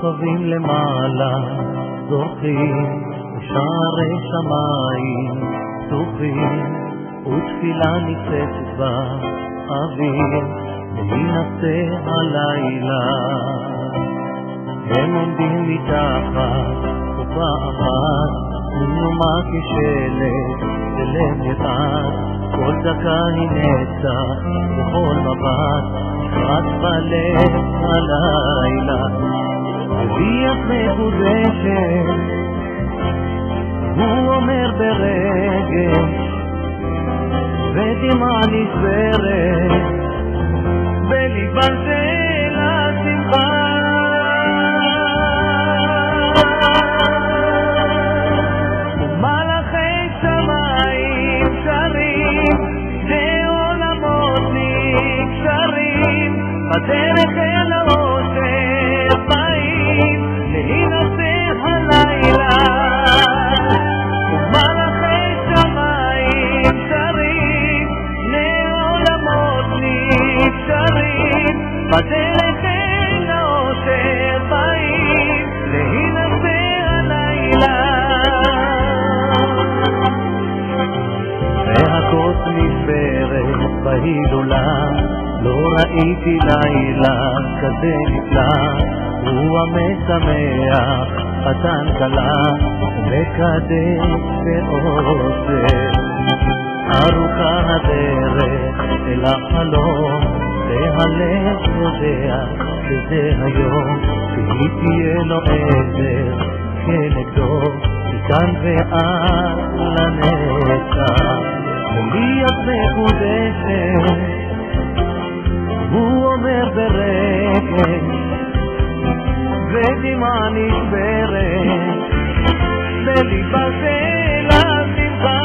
כוכבים למעלה זורחים בשערי שמיים פתוחים ותפילה ניצצת באוויר להינשא הלילה. הם עומדים מתחת חופה אחת ונומה כשלג בלב יתעד, כל דקה היא נצח וכל מבט רק בלב הלילה. וביח מקודשת הוא אומר ברגש ודמעה נשברת בליבה של השמחה. ומלאכי שמיים שרים שני עולמות נקשרים בדרך אל האושר באים להינשא הלילה. ומלאכי שמיים שרים שני עולמות נקשרים בדרך אל האושר באים להינשא הלילה. והכוס נשברת בהילולה, לא ראיתי לילה כזה נפלא. הוא המשמח חתן כלה מקדש ועושה. ארוכה הדרך אל החלום והלב יודע שזה היום שהיא תהיה לו עזר כנגדו מכאן ועד לנצח. וליח מקודשת הוא אומר ברגש ודמעה נשברת בליבה של השמחה.